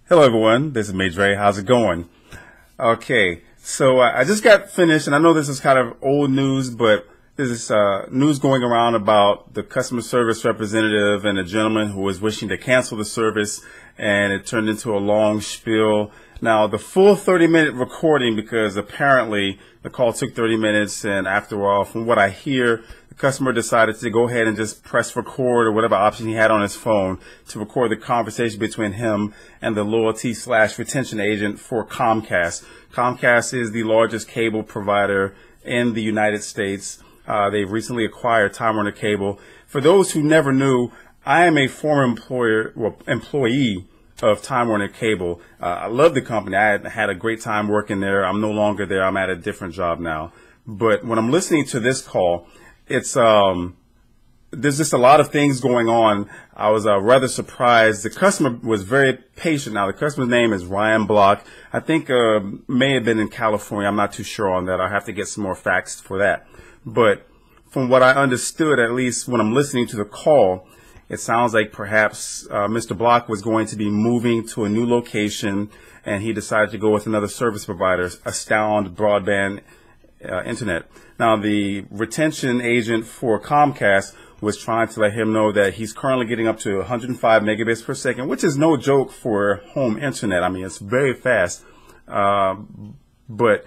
Hello, everyone. This is Madre. How's it going? Okay, so I just got finished, and I know this is kind of old news, but this is news going around about the customer service representative and a gentleman who was wishing to cancel the service, and it turned into a long spiel. Now, the full 30-minute recording, because apparently the call took 30 minutes, and after all, from what I hear, the customer decided to go ahead and just press record or whatever option he had on his phone to record the conversation between him and the loyalty/retention agent for Comcast. Comcast is the largest cable provider in the United States. They've recently acquired Time Warner Cable. For those who never knew, I am a former employee of Time Warner Cable. I love the company. I had a great time working there. I'm no longer there. I'm at a different job now. But when I'm listening to this call, it's there's just a lot of things going on. I was rather surprised. The customer was very patient. Now, the customer's name is Ryan Block. I think may have been in California. I'm not too sure on that. I have to get some more facts for that. But from what I understood, at least when I'm listening to the call, it sounds like perhaps Mr. Block was going to be moving to a new location, and he decided to go with another service provider, Astound Broadband Internet. Now, the retention agent for Comcast was trying to let him know that he's currently getting up to 105 megabits per second, which is no joke for home internet. I mean, it's very fast. But,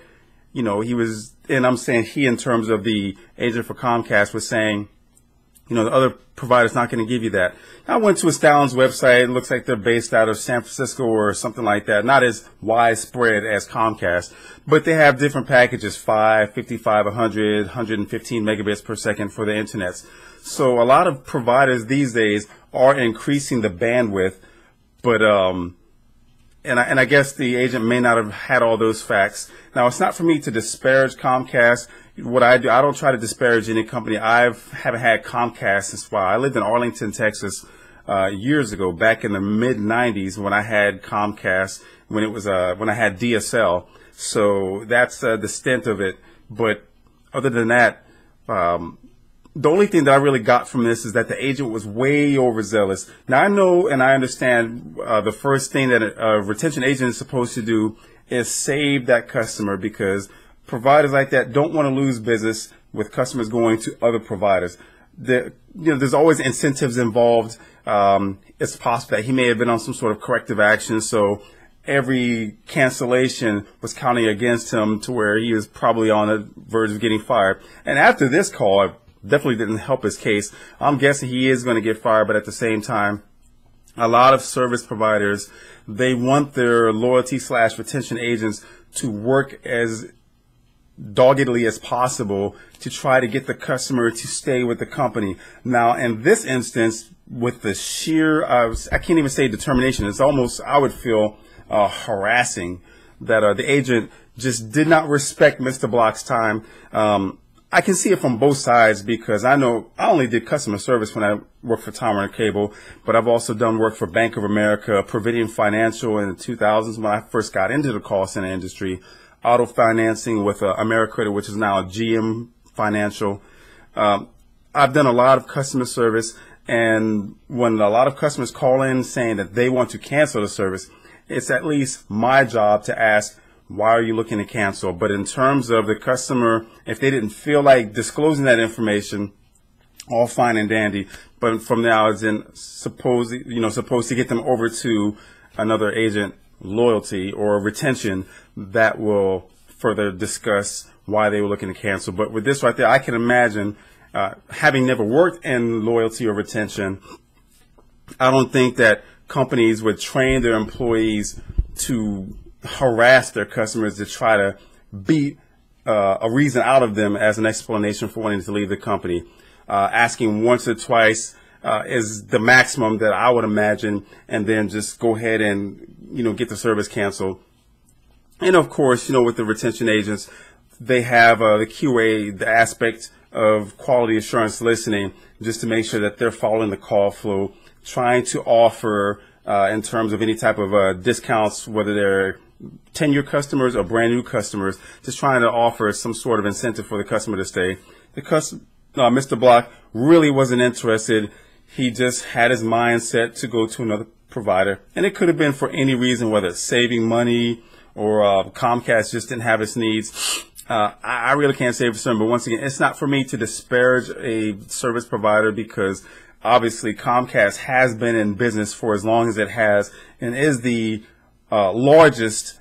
you know, he was, and I'm saying he, in terms of the agent for Comcast, was saying, you know, the other provider's not going to give you that. I went to Astound's website. It looks like they're based out of San Francisco or something like that. Not as widespread as Comcast, but they have different packages, 5, 55, 100, 115 megabits per second for the internets. So a lot of providers these days are increasing the bandwidth, but and I guess the agent may not have had all those facts. Now, it's not for me to disparage Comcast. What I do, I don't try to disparage any company. I haven't had Comcast since I lived in Arlington, Texas, years ago, back in the mid '90s when I had Comcast, when it was when I had DSL. So that's the stint of it. But other than that, the only thing that I really got from this is that the agent was way overzealous. Now, I know and I understand the first thing that a retention agent is supposed to do is save that customer, because providers like that don't want to lose business with customers going to other providers. There's always incentives involved. It's possible that he may have been on some sort of corrective action, so every cancellation was counting against him to where he was probably on the verge of getting fired. And after this call, it definitely didn't help his case. I'm guessing he is going to get fired, but at the same time, a lot of service providers, they want their loyalty/retention agents to work as doggedly as possible to try to get the customer to stay with the company. Now, in this instance, with the sheer, I can't even say determination, it's almost, I would feel, harassing that the agent just did not respect Mr. Block's time. I can see it from both sides, because I know I only did customer service when I worked for Time Warner Cable, but I've also done work for Bank of America, Providian Financial in the 2000s when I first got into the call center industry, auto financing with AmeriCredit, which is now GM Financial. I've done a lot of customer service, and when a lot of customers call in saying that they want to cancel the service, it's at least my job to ask, why are you looking to cancel? But in terms of the customer, if they didn't feel like disclosing that information, all fine and dandy. But from now it's supposed to get them over to another agent, loyalty or retention, that will further discuss why they were looking to cancel. But with this right there, I can imagine, having never worked in loyalty or retention, I don't think that companies would train their employees to harass their customers to try to beat a reason out of them as an explanation for wanting to leave the company. Asking once or twice is the maximum that I would imagine, and then just go ahead and, get the service canceled. And of course, with the retention agents, they have the QA, the aspect of quality assurance listening, just to make sure that they're following the call flow, trying to offer in terms of any type of discounts, whether they're 10-year customers or brand new customers, just trying to offer some sort of incentive for the customer to stay. Mr. Block really wasn't interested. He just had his mind set to go to another provider, and it could have been for any reason, whether it's saving money or Comcast just didn't have its needs. I really can't say for certain, but once again, it's not for me to disparage a service provider, because obviously Comcast has been in business for as long as it has and is the largest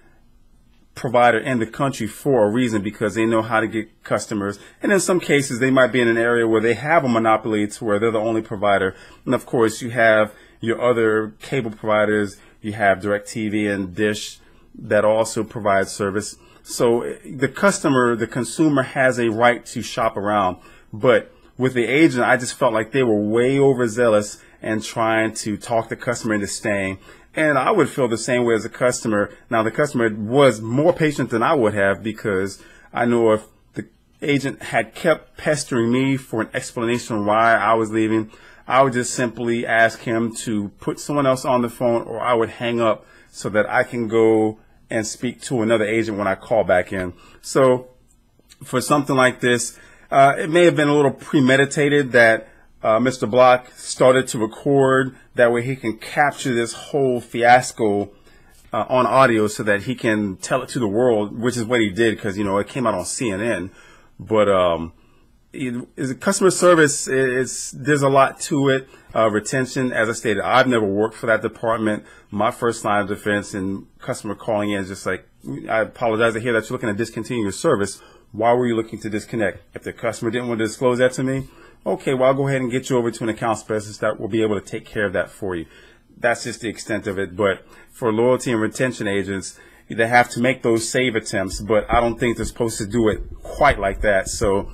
provider in the country for a reason, because they know how to get customers. And in some cases, they might be in an area where they have a monopoly to where they're the only provider. And of course, you have your other cable providers. You have DirecTV and Dish that also provide service. So the customer, the consumer, has a right to shop around. But with the agent, I just felt like they were way overzealous and trying to talk the customer into staying. And I would feel the same way as a customer. Now, the customer was more patient than I would have, because I know if the agent had kept pestering me for an explanation why I was leaving, I would just simply ask him to put someone else on the phone, or I would hang up so that I can go and speak to another agent when I call back in. So for something like this, it may have been a little premeditated that Mr. Block started to record. That way he can capture this whole fiasco on audio so that he can tell it to the world, which is what he did, because, you know, it came out on CNN. But customer service, there's a lot to it. Retention, as I stated, I've never worked for that department. My first line of defense and customer calling in is just like, I apologize to hear that you're looking to discontinue your service. Why were you looking to disconnect? If the customer didn't want to disclose that to me, okay, well, I'll go ahead and get you over to an account specialist that will be able to take care of that for you. That's just the extent of it. But for loyalty and retention agents, they have to make those save attempts, but I don't think they're supposed to do it quite like that. So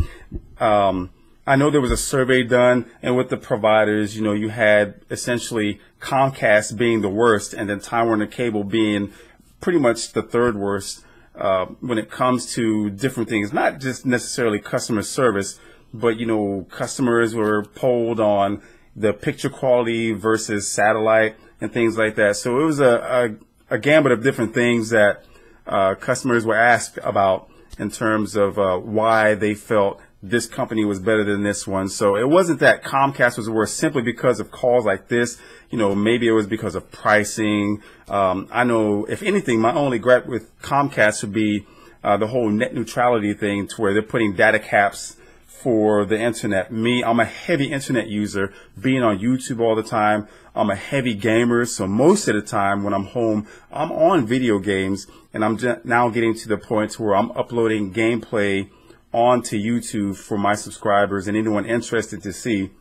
I know there was a survey done, and with the providers, you know, you had essentially Comcast being the worst, and then Time Warner Cable being pretty much the third worst when it comes to different things, not just necessarily customer service, but, you know, customers were polled on the picture quality versus satellite and things like that. So it was a gambit of different things that customers were asked about in terms of why they felt this company was better than this one. So it wasn't that Comcast was worse simply because of calls like this. You know, maybe it was because of pricing. I know, if anything, my only gripe with Comcast would be the whole net neutrality thing, to where they're putting data caps for the internet. Me, I'm a heavy internet user, being on YouTube all the time. I'm a heavy gamer, so most of the time when I'm home, I'm on video games, and I'm now getting to the point where I'm uploading gameplay onto YouTube for my subscribers and anyone interested to see.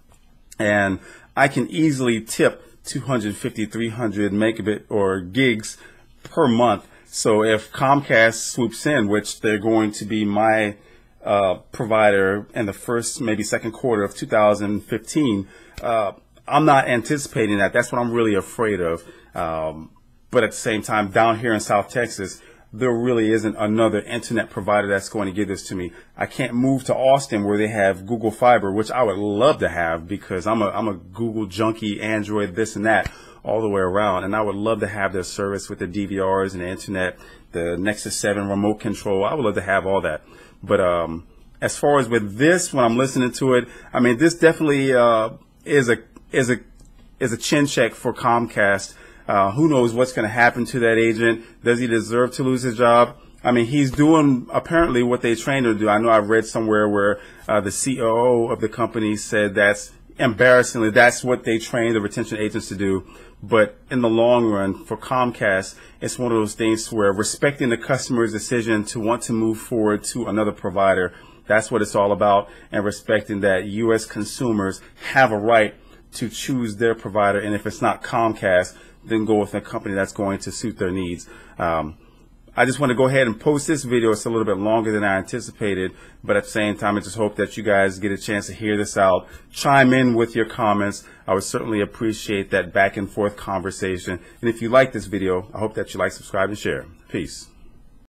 And I can easily tip 250, 300 megabit or gigs per month. So if Comcast swoops in, which they're going to be my provider in the first, maybe second quarter of 2015, I'm not anticipating that. That's what I'm really afraid of. But at the same time, down here in South Texas, there really isn't another internet provider that's going to give this to me. I can't move to Austin where they have Google Fiber, which I would love to have, because I'm a Google junkie, Android, this and that, all the way around. And I would love to have their service with the DVRs and the internet, the Nexus 7 remote control. I would love to have all that. But as far as with this, when I'm listening to it, I mean, this definitely is a chin check for Comcast. Who knows what's going to happen to that agent? Does he deserve to lose his job? I mean, he's doing apparently what they trained him to do. I know I've read somewhere where the COO of the company said that's embarrassingly, that's what they train the retention agents to do. But in the long run, for Comcast, it's one of those things where respecting the customer's decision to want to move forward to another provider, that's what it's all about, and respecting that U.S. consumers have a right to choose their provider. And if it's not Comcast, then go with a company that's going to suit their needs. I just want to go ahead and post this video. It's a little bit longer than I anticipated, but at the same time, I just hope that you guys get a chance to hear this out. Chime in with your comments. I would certainly appreciate that back and forth conversation. And if you like this video, I hope that you like, subscribe, and share. Peace.